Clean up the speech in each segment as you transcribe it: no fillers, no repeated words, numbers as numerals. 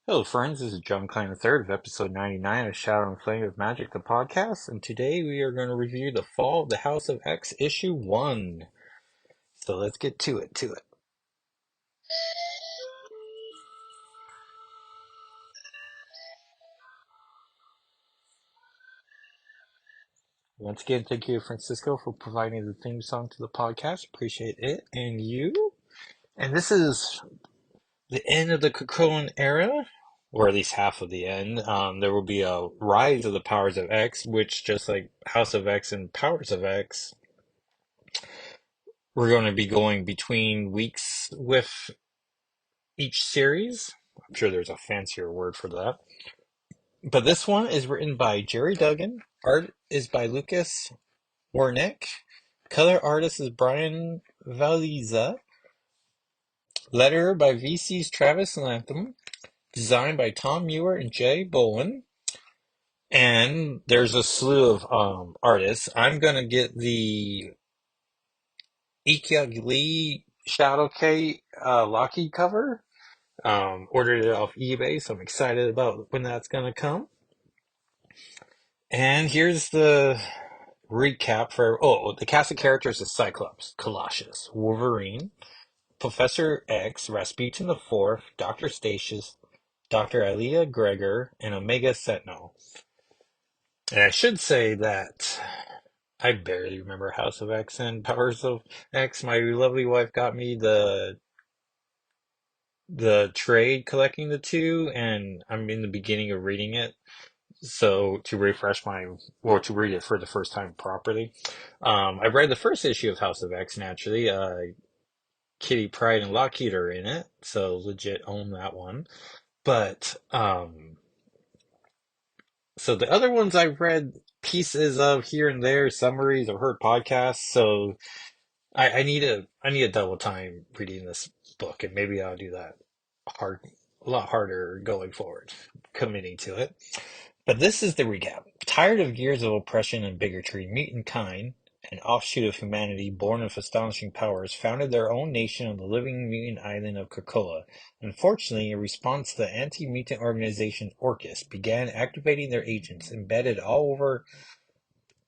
Hello, friends. This is John Klein III of episode 99 of Shadow and Flame of Magic, the podcast. And today we are going to review The Fall of the House of X, issue 1. So let's get to it. Once again, thank you, Francisco, for providing the theme song to the podcast. Appreciate it. And you. And this is the end of the Krakoan era, or at least half of the end. There will be a rise of the Powers of X, which, just like House of X and Powers of X, we're going to be going between weeks with each series. I'm sure there's a fancier word for that. But this one is written by Jerry Duggan. Art is by Lucas Wernick. Color artist is Brian Valiza. Letterer by VC's Travis Lantham. Designed by Tom Muir and Jay Bowen. And there's a slew of artists. I'm going to get the Ikyug Lee Shadow K Lockheed cover. Ordered it off eBay, so I'm excited about when that's going to come. And here's the recap for the cast of characters is Cyclops, Colossus, Wolverine, Professor X, Rasputin the Fourth, Dr. Statius, Dr. Alia Gregor, and Omega Sentinel. And I should say that I barely remember House of X and Powers of X. My lovely wife got me the trade collecting the two, and I'm in the beginning of reading it. So to refresh or to read it for the first time properly, I read the first issue of House of X naturally. Kitty Pryde and Lockheed are in it, so legit own that one. But so the other ones I've read pieces of here and there, summaries or heard podcasts. So I need a double time reading this book, and maybe I'll do that a lot harder going forward, committing to it. But this is the recap. Tired of years of oppression and bigotry, mutant kind, an offshoot of humanity born of astonishing powers, founded their own nation on the living mutant island of Krakoa. Unfortunately, in response, the anti-mutant organization Orchis began activating their agents embedded all over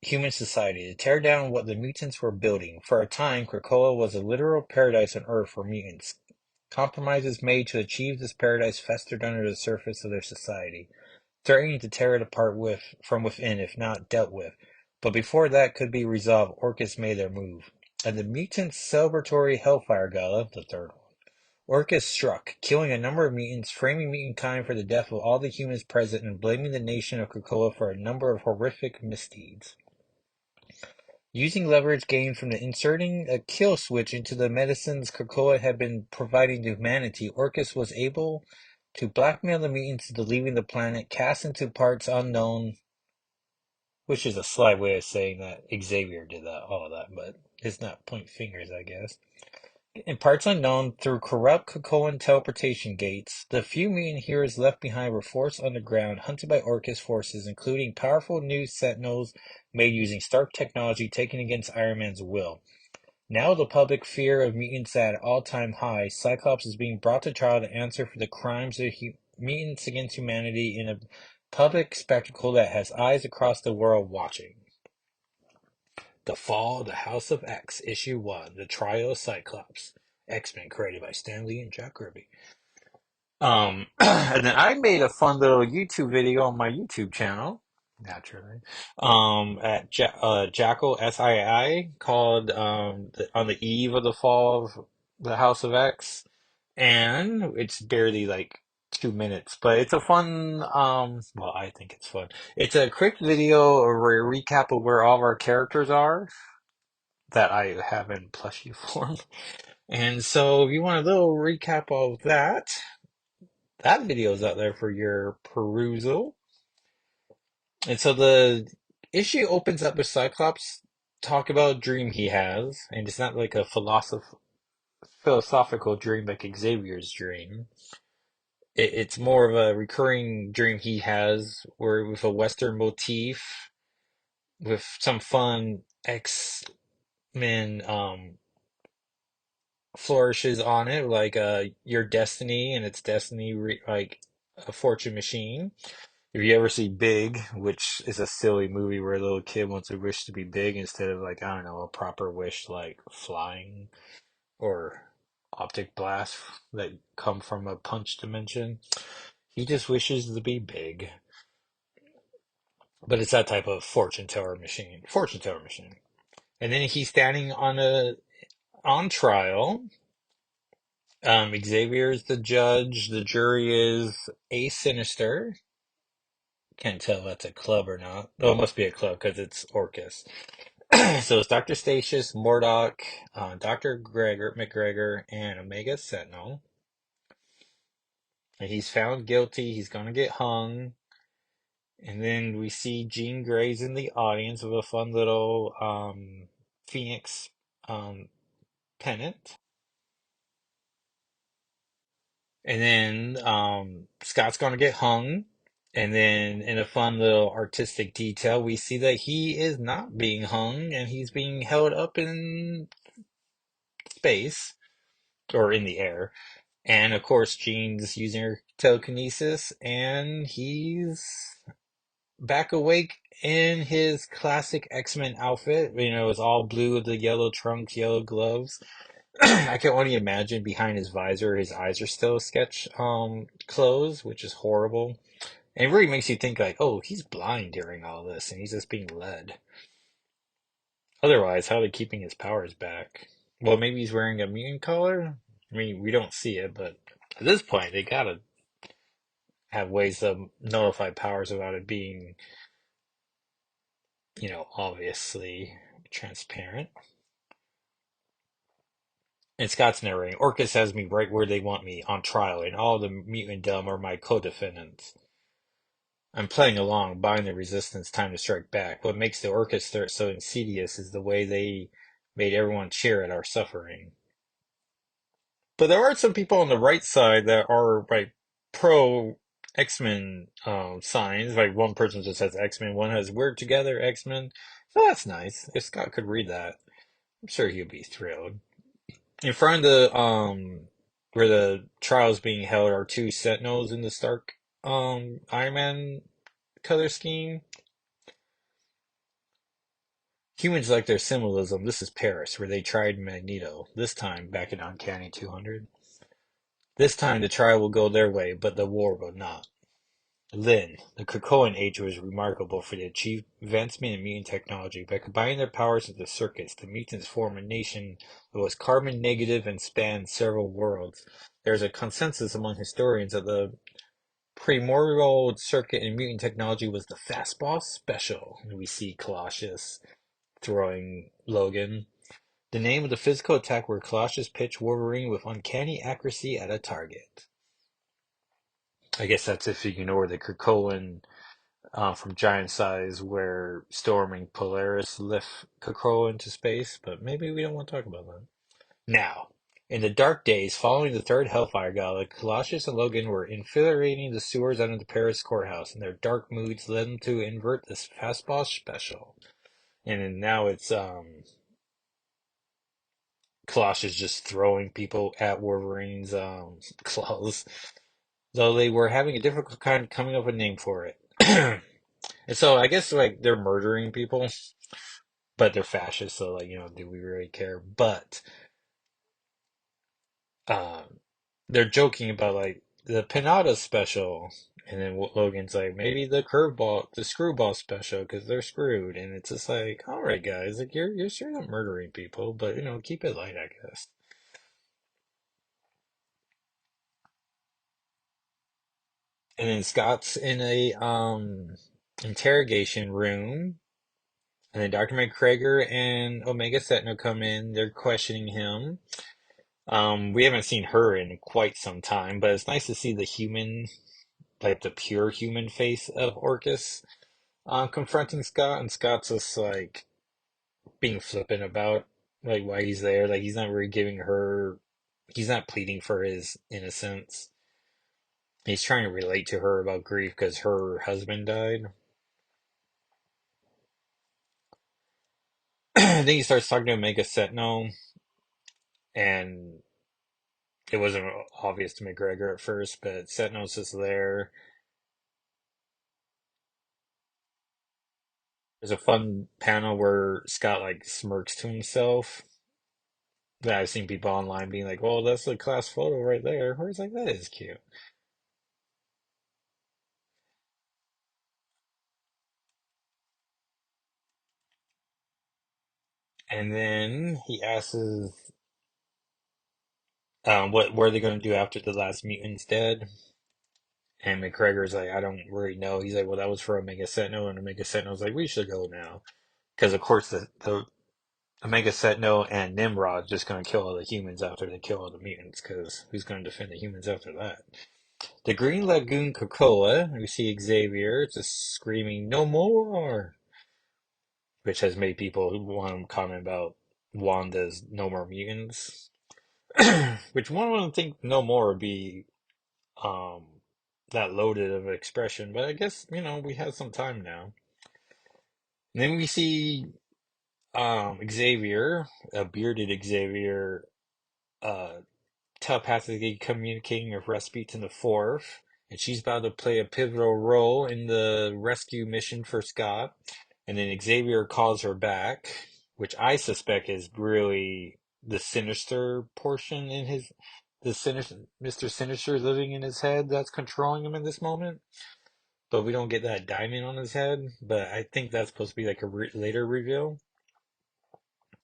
human society to tear down what the mutants were building. For a time, Krakoa was a literal paradise on Earth for mutants. Compromises made to achieve this paradise festered under the surface of their society, threatening to tear it apart from within if not dealt with. But before that could be resolved, Orchis made their move. At the mutants' celebratory Hellfire Gala, the third one, Orchis struck, killing a number of mutants, framing mutant-kind for the death of all the humans present, and blaming the nation of Krakoa for a number of horrific misdeeds. Using leverage gained from inserting a kill switch into the medicines Krakoa had been providing to humanity, Orchis was able to blackmail the mutants into leaving the planet, cast into parts unknown, which is a sly way of saying that Xavier did all of that, but it's not point fingers, I guess. In parts unknown, through corrupt Krakoan teleportation gates, the few mutant heroes left behind were forced underground, hunted by Orchis forces, including powerful new sentinels made using Stark technology taken against Iron Man's will. Now the public fear of mutants at an all-time high, Cyclops is being brought to trial to answer for the crimes of mutants against humanity in a public spectacle that has eyes across the world watching. The Fall of the House of X, Issue 1, The Trial of Cyclops. X-Men, created by Stan Lee and Jack Kirby. And then I made a fun little YouTube video on my YouTube channel, naturally, at Jackal SII, called On the Eve of the Fall of the House of X, and it's barely like 2 minutes, but it's a fun, well, I think it's fun. It's a quick video or a recap of where all of our characters are that I have in plushie form. And so if you want a little recap of that video is out there for your perusal. And so the issue opens up with Cyclops talk about a dream he has, and it's not like a philosophical dream like Xavier's dream. It's more of a recurring dream he has, where with a Western motif, with some fun X-Men flourishes on it, like your destiny and its destiny, like a fortune machine. If you ever see Big, which is a silly movie where a little kid wants a wish to be big instead of like, I don't know, a proper wish like flying or optic blast that come from a punch dimension. He just wishes to be big. But it's that type of fortune teller machine. Fortune teller machine. And then he's standing on trial. Xavier is the judge. The jury is a Sinister. Can't tell if that's a club or not. Oh, it must be a club because it's Orcus. So it's Dr. Statius, Mordok, Dr. Gregor, McGregor, and Omega Sentinel. And he's found guilty. He's going to get hung. And then we see Jean Grey's in the audience with a fun little Phoenix um, pennant. And then Scott's going to get hung. And then, in a fun little artistic detail, we see that he is not being hung and he's being held up in space or in the air. And of course, Jean's using her telekinesis and he's back awake in his classic X-Men outfit. You know, it's all blue with the yellow trunks, yellow gloves. I can only imagine behind his visor, his eyes are still sketch closed, which is horrible. And it really makes you think like, oh, he's blind during all this, and he's just being led. Otherwise, how are they keeping his powers back? Well, maybe he's wearing a mutant collar. I mean, we don't see it, but at this point, they gotta have ways to notify powers without it being, obviously transparent. And Scott's narrating, Orcus has me right where they want me, on trial, and all the mutant dumb are my co-defendants. I'm playing along, buying the resistance time to strike back. What makes the orchestra so insidious is the way they made everyone cheer at our suffering. But there are some people on the right side that are like pro X-Men signs. Like one person just has X-Men, one has We're Together X-Men. So that's nice. If Scott could read that, I'm sure he'd be thrilled. In front of the where the trial's being held are two Sentinels in the Stark Iron Man color scheme. Humans like their symbolism. This is Paris, where they tried Magneto, this time back in Uncanny 200. This time the trial will go their way, but the war will not. Lynn, the Krakoan age was remarkable for the achieved advancement in mutant technology. By combining their powers with the circuits, the mutants form a nation that was carbon negative and spanned several worlds. There is a consensus among historians that the primordial circuit in mutant technology was the fastball special. We see Colossus throwing Logan. The name of the physical attack where Colossus pitched Wolverine with uncanny accuracy at a target. I guess that's if you ignore the Krakoan from Giant Size where Storm and Polaris lift Krakoa into space, but maybe we don't want to talk about that. Now, in the dark days following the third Hellfire Gala, Colossus and Logan were infiltrating the sewers under the Paris courthouse, and their dark moods led them to invert this fastball special. And now it's Colossus just throwing people at Wolverine's claws, though they were having a difficult time coming up with a name for it. And so I guess like they're murdering people, but they're fascists, so like, do we really care? But um, they're joking about like the Pinata special, and then Logan's like maybe the curveball, the screwball special, because they're screwed, and it's just like, all right, guys, like you're straight up murdering people, but keep it light, I guess. And then Scott's in a interrogation room, and then Dr. McGregor and Omega Sentinel come in. They're questioning him. We haven't seen her in quite some time, but it's nice to see the human, like the pure human face of Orcus, confronting Scott, and Scott's just like being flippant about like why he's there. Like he's not really giving her, he's not pleading for his innocence. He's trying to relate to her about grief because her husband died. Then he starts talking to Omega Sentinel, and it wasn't obvious to McGregor at first, but Setnos is there. There's a fun panel where Scott like smirks to himself. That I've seen people online being like, "Well, that's a class photo right there." Where it's like, that is cute. And then he asks, what are they going to do after the last mutant's dead? And McGregor's like, I don't really know. He's like, well, that was for Omega Sentinel, and Omega Sentinel's like, we should go now, because of course the Omega Sentinel and Nimrod's just going to kill all the humans after they kill all the mutants, because who's going to defend the humans after that? The Green Lagoon Cocoa, we see Xavier just screaming, no more, which has made people who want to comment about Wanda's no more mutants, which one would think no more would be um that loaded of expression, but I guess, we have some time now. And then we see Xavier, a bearded Xavier, uh telepathically communicating with Rasputin the Fourth, and she's about to play a pivotal role in the rescue mission for Scott. And then Xavier calls her back, which I suspect is really the sinister portion in his, the sinister Mr. Sinister living in his head that's controlling him in this moment. But we don't get that diamond on his head. But I think that's supposed to be like a later reveal.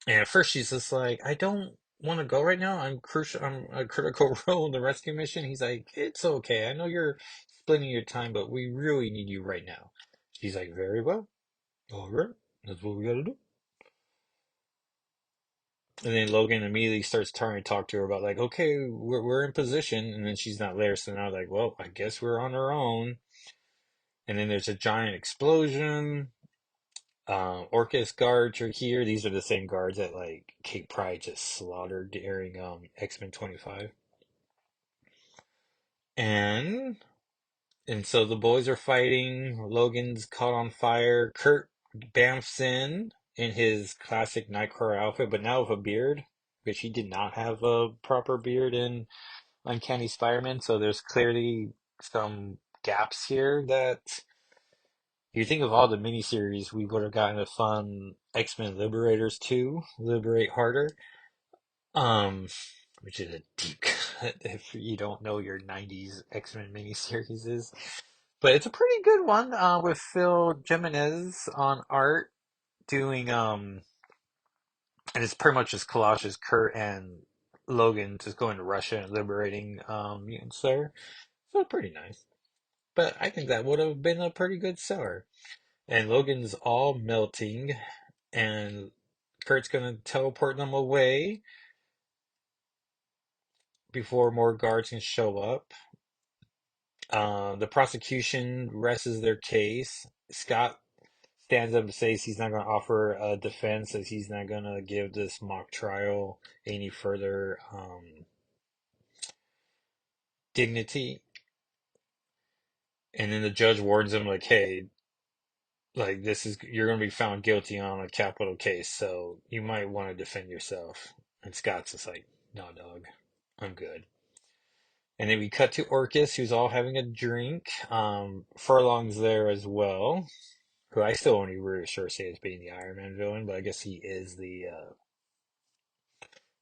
And at first she's just like, I don't want to go right now. I'm crucial. I'm a critical role in the rescue mission. He's like, it's okay. I know you're splitting your time, but we really need you right now. She's like, very well. All right. That's what we got to do. And then Logan immediately starts trying to talk to her about like, okay, we're in position. And then she's not there. So now like, well, I guess we're on our own. And then there's a giant explosion. Orcus guards are here. These are the same guards that like Kate Pryde just slaughtered during X-Men 25. And so the boys are fighting. Logan's caught on fire. Kurt bamfs in his classic Nightcrawler outfit, but now with a beard, which he did not have a proper beard in Uncanny Spider-Man. So there's clearly some gaps here that you think of all the miniseries, we would have gotten a fun X-Men Liberators 2, Liberate Harder, um, which is a deep cut if you don't know your 90s X-Men miniseries is. But it's a pretty good one, with Phil Jimenez on art doing, and it's pretty much just collages Kurt and Logan just going to Russia and liberating, mutants there. So pretty nice. But I think that would have been a pretty good seller. And Logan's all melting, and Kurt's gonna teleport them away before more guards can show up. The prosecution rests their case. Scott stands up and says he's not going to offer a defense, as he's not going to give this mock trial any further dignity. And then the judge warns him, like, hey, like, you're going to be found guilty on a capital case, so you might want to defend yourself. And Scott's just like, no, dog, I'm good. And then we cut to Orcus, who's all having a drink. Furlong's there as well, who I still only really sure say as being the Iron Man villain, but I guess he is the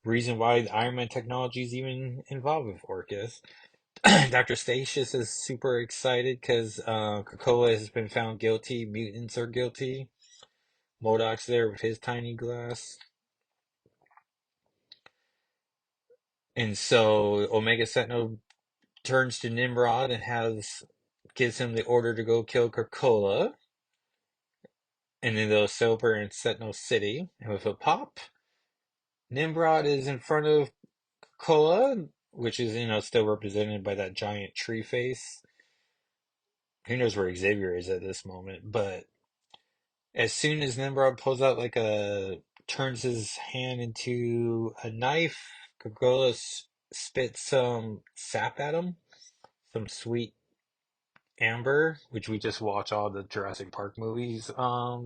reason why the Iron Man technology is even involved with Orcus. Dr. Statius is super excited because Krakoa has been found guilty. Mutants are guilty. MODOK's there with his tiny glass. And so Omega Sentinel turns to Nimrod and gives him the order to go kill Krakoa. And then they'll sober in Sentinel City. And with a pop, Nimrod is in front of Krakoa, which is, still represented by that giant tree face. Who knows where Xavier is at this moment? But as soon as Nimrod pulls out turns his hand into a knife, Krakoa spits some sap at him, some sweet amber, which we just watched all the Jurassic Park movies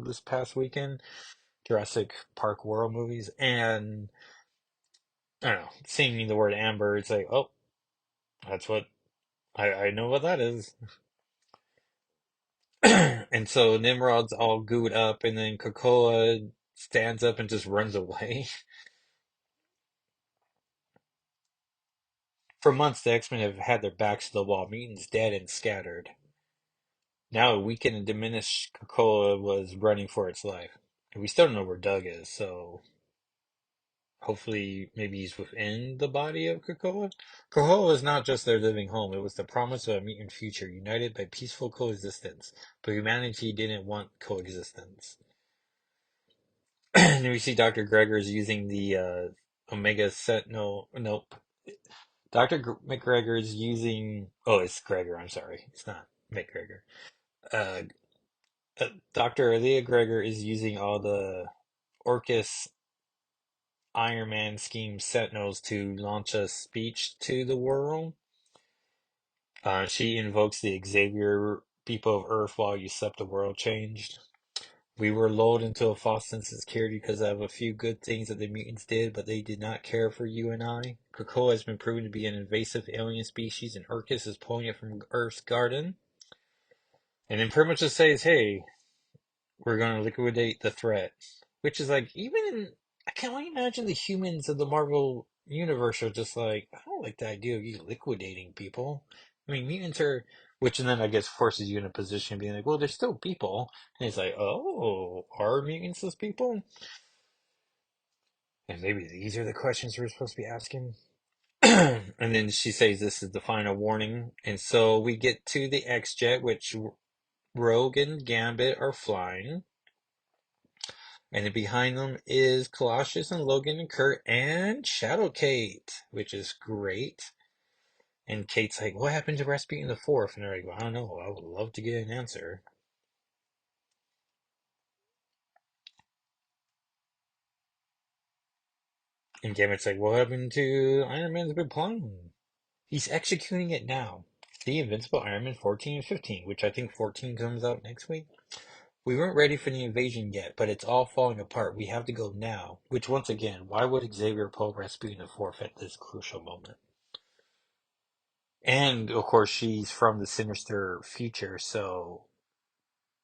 this past weekend, Jurassic Park World movies, and I don't know, seeing the word amber, it's like, oh, that's what I know what that is. And so Nimrod's all gooed up, and then Krakoa stands up and just runs away. For months, the X-Men have had their backs to the wall, mutants dead and scattered. Now, a weakened and diminished Krakoa was running for its life. And we still don't know where Doug is, so hopefully maybe he's within the body of Krakoa. Krakoa was not just their living home, it was the promise of a mutant future, united by peaceful coexistence. But humanity didn't want coexistence. And we see Dr. Gregor's using the Omega Sentinel. Nope. McGregor's using. Oh, it's Gregor. I'm sorry. It's not McGregor. Uh, Dr. Leah Gregor is using all the Orcus Iron Man scheme Sentinels to launch a speech to the world. She invokes the Xavier people of Earth while you slept, the world changed. We were lulled into a false sense of security because of a few good things that the mutants did, but they did not care for you and I. Krakoa has been proven to be an invasive alien species, and Urkus is pulling it from Earth's garden. And then pretty much just says, hey, we're going to liquidate the threat. Which is like, even in, I can only imagine the humans of the Marvel universe are just like, I don't like the idea of you liquidating people. I mean, mutants are, which and then I guess forces you in a position of being like, well, they're still people. And it's like, oh, are mutants those people? And maybe these are the questions we're supposed to be asking. And then she says this is the final warning. And so we get to the X-Jet, which Rogue and Gambit are flying. And then behind them is Colossus and Logan and Kurt and Shadow Kate, which is great. And Kate's like, what happened to Rasputin the Fourth? And they're like, well, I don't know. I would love to get an answer. And Gambit's like, what happened to Iron Man's big plan? He's executing it now. The Invincible Iron Man 14 and 15, which I think 14 comes out next week. We weren't ready for the invasion yet, but it's all falling apart. We have to go now. Which, once again, why would Xavier pull Rasputin the Fourth at this crucial moment? And, of course, she's from the sinister future, so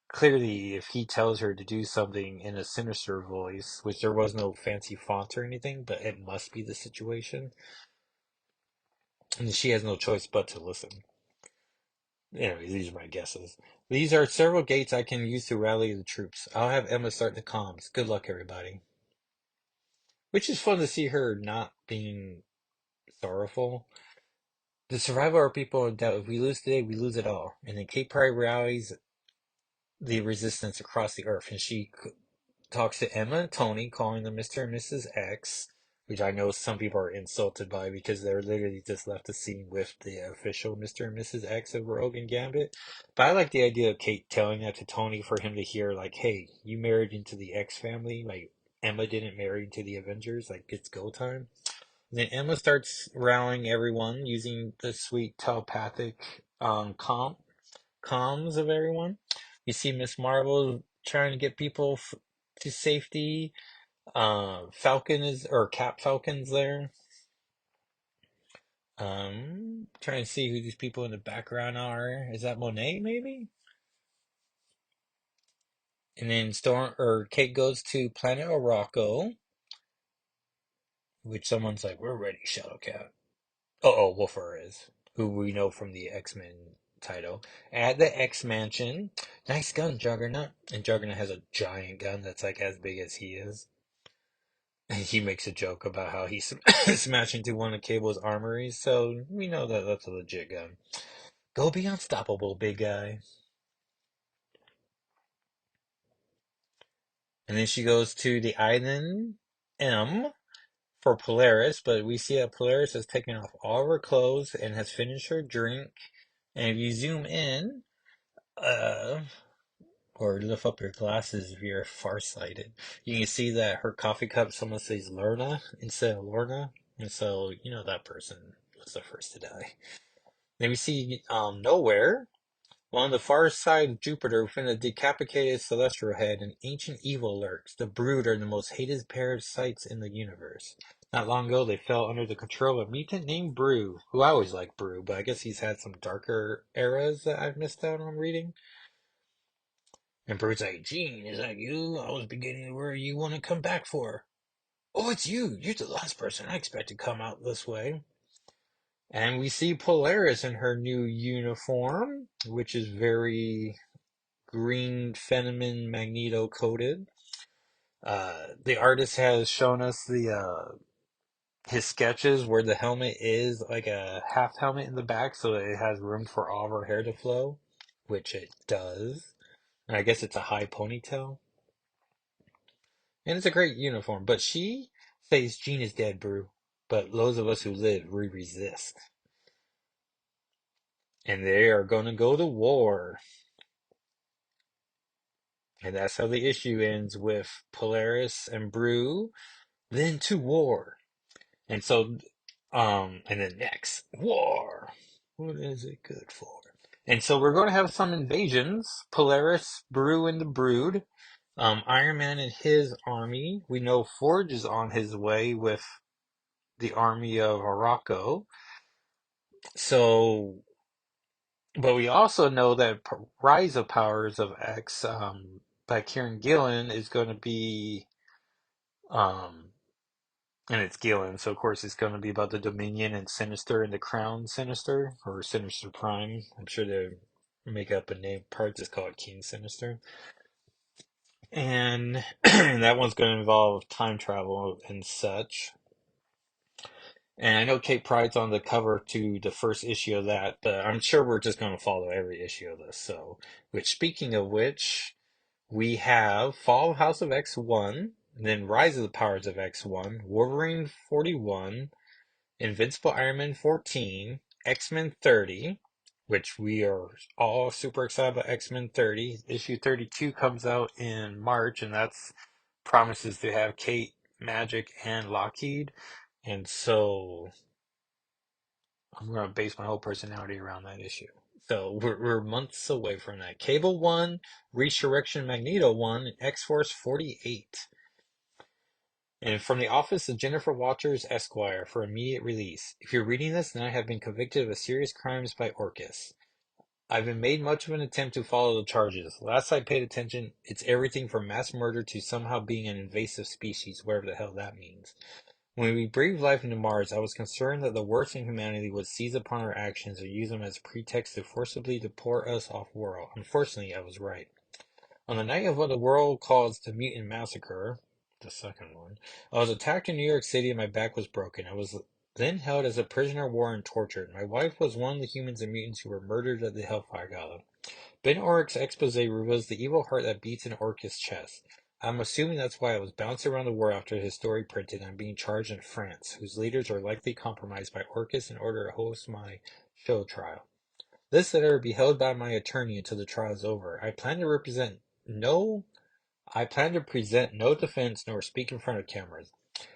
clearly if he tells her to do something in a sinister voice, which there was no fancy font or anything, but it must be the situation, and she has no choice but to listen. Anyway, these are my guesses. These are several gates I can use to rally the troops. I'll have Emma start the comms. Good luck, everybody. Which is fun to see her not being sorrowful. The survival of our people in doubt. If we lose today, we lose it all. And then Kate Pride rallies the resistance across the earth, and she talks to Emma and Tony, calling them Mr. and Mrs. X, which I know some people are insulted by because they're literally just left the scene with the official Mr. and Mrs. X of Rogue and Gambit. But I like the idea of Kate telling that to Tony for him to hear, like, hey, you married into the X family, like Emma didn't marry into the Avengers, like it's go time. And then Emma starts rallying everyone using the sweet telepathic comms of everyone. You see Miss Marvel trying to get people to safety. Falcon is, or Cap Falcon's there. Trying to see who these people in the background are. Is that Monet, maybe? And then Storm or Kate goes to Planet Orocco, which someone's like, "We're ready, Shadowcat." Oh, Wolfer is, who we know from the X-Men title. At the X Mansion, nice gun, Juggernaut. And Juggernaut has a giant gun that's like as big as he is. He makes a joke about how he smashed into one of Cable's armories, so we know that that's a legit gun. Go be unstoppable, big guy. And then she goes to the island M for Polaris, but we see that Polaris has taken off all of her clothes and has finished her drink. And if you zoom in, or lift up your glasses if you're farsighted, you can see that her coffee cup someone says Lorna instead of Lorna, and so you know that person was the first to die. Then we see Nowhere. Well, on the far side of Jupiter, within a decapitated celestial head, an ancient evil lurks. The Brood are the most hated parasites in the universe. Not long ago, they fell under the control of a mutant named Brew, who I always liked Brew, but I guess he's had some darker eras that I've missed out on reading. And Brew's like, Gene, is that you? I was beginning to worry you want to come back for. Oh, it's you. You're the last person I expect to come out this way. And we see Polaris in her new uniform, which is very green Fenneman Magneto coated. The artist has shown us the his sketches where the helmet is like a half helmet in the back, so it has room for all of her hair to flow, which it does. And I guess it's a high ponytail. And it's a great uniform. But she says Jean is dead, Brew. But those of us who live, we resist. And they are going to go to war. And that's how the issue ends, with Polaris and Brew, then to war. And so, and then next, war. What is it good for? And so we're going to have some invasions. Polaris, Brew, and the Brood. Iron Man and his army. We know Forge is on his way with the army of Arakko. So, but we also know that Rise of Powers of X by Kieran Gillen is going to be, um, and it's Gillen, so of course it's going to be about the Dominion and Sinister and the Crown Sinister, or Sinister Prime. I'm sure they make up a name part, just call it King Sinister. And that one's going to involve time travel and such. And I know Kate Pryde's on the cover to the first issue of that, but I'm sure we're just going to follow every issue of this. So, which, speaking of which, we have Fall of House of X1, then Rise of the Powers of X1, Wolverine 41, Invincible Iron Man 14, X-Men 30, which we are all super excited about. X-Men 30. Issue 32 comes out in March, and that's promises to have Kate, Magic, and Lockheed. And so I'm going to base my whole personality around that issue. So we're months away from that. Cable 1, Resurrection Magneto 1, and X-Force 48. And from the office of Jennifer Walters, Esquire, for immediate release. If you're reading this, then I have been convicted of serious crimes by Orcus. I've been made much of an attempt to follow the charges. Last I paid attention, it's everything from mass murder to somehow being an invasive species, whatever the hell that means. When we breathed life into Mars, I was concerned that the worst in humanity would seize upon our actions or use them as pretext to forcibly deport us off-world. Unfortunately, I was right. On the night of what the world calls the Mutant Massacre, the second one, I was attacked in New York City and my back was broken. I was then held as a prisoner of war and tortured. My wife was one of the humans and mutants who were murdered at the Hellfire Gala. Ben Urech's expose reveals the evil heart that beats in Orcus' chest. I'm assuming that's why I was bouncing around the world after his story printed and I'm being charged in France, whose leaders are likely compromised by Orcus in order to host my show trial. This letter will be held by my attorney until the trial is over. No I plan to present no defense nor speak in front of cameras.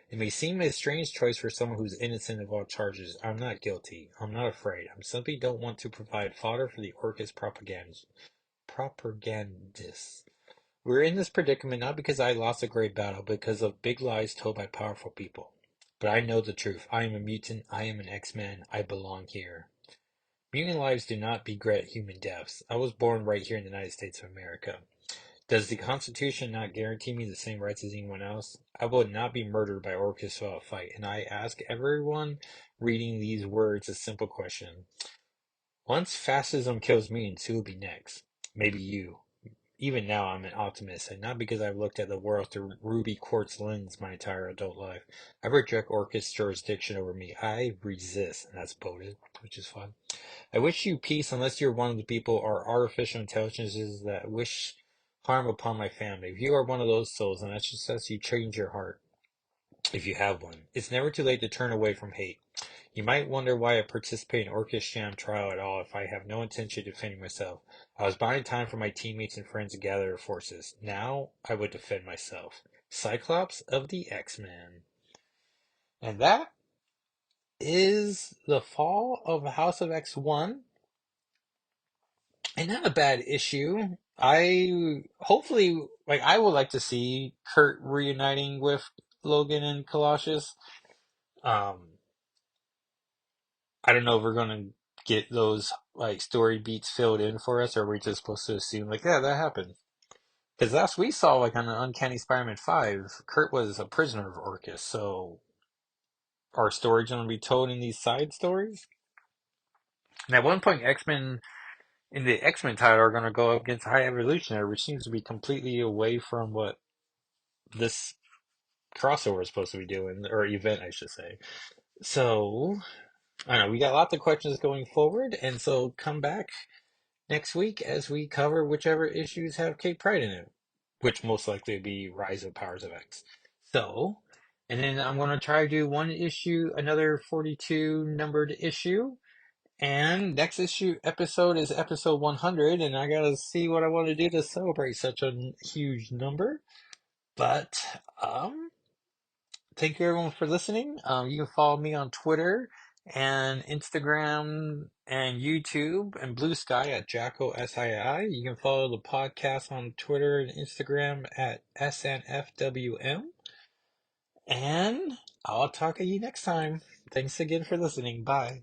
It may seem a strange choice for someone who's innocent of all charges. I'm not guilty. I'm not afraid. I simply don't want to provide fodder for the Orcus propagandists. We're in this predicament not because I lost a great battle, but because of big lies told by powerful people. But I know the truth. I am a mutant. I am an X-Man. I belong here. Mutant lives do not beget human deaths. I was born right here in the United States of America. Does the Constitution not guarantee me the same rights as anyone else? I will not be murdered by Orcus without a fight, and I ask everyone reading these words a simple question. Once fascism kills me, who will be next? Maybe you. Even now, I'm an optimist, and not because I've looked at the world through ruby quartz lens my entire adult life. I reject Orcus' jurisdiction over me. I resist, and that's voted, which is fun. I wish you peace unless you're one of the people or artificial intelligences that wish harm upon my family. If you are one of those souls, then that suggests you change your heart, if you have one. It's never too late to turn away from hate. You might wonder why I participate in Orcus sham trial at all if I have no intention of defending myself. I was buying time for my teammates and friends to gather their forces. Now I would defend myself. Cyclops of the X-Men. And that is the fall of House of X1. And not a bad issue. I hopefully I would like to see Kurt reuniting with Logan and Colossus. Um, I don't know if we're gonna get those like story beats filled in for us, or are we just supposed to assume like, yeah, that happened? Because last we saw, like on the Uncanny Spider-Man 5, Kurt was a prisoner of Orchis, so are stories gonna be told in these side stories? And at one point, X-Men in the X-Men title are gonna go up against High Evolutionary, which seems to be completely away from what this crossover is supposed to be doing, or event, I should say. So, I don't know, we got lots of questions going forward, and so come back next week as we cover whichever issues have Kate Pride in it, which most likely will be Rise of Powers of X. So, and then I'm going to try to do one issue, another 42 numbered issue. And next issue episode is episode 100, and I gotta see what I want to do to celebrate such a huge number. But thank you everyone for listening. You can follow me on Twitter and Instagram and YouTube and Blue Sky at Jacko SII. You can follow the podcast on Twitter and Instagram at SNFWM. And I'll talk to you next time. Thanks again for listening. Bye.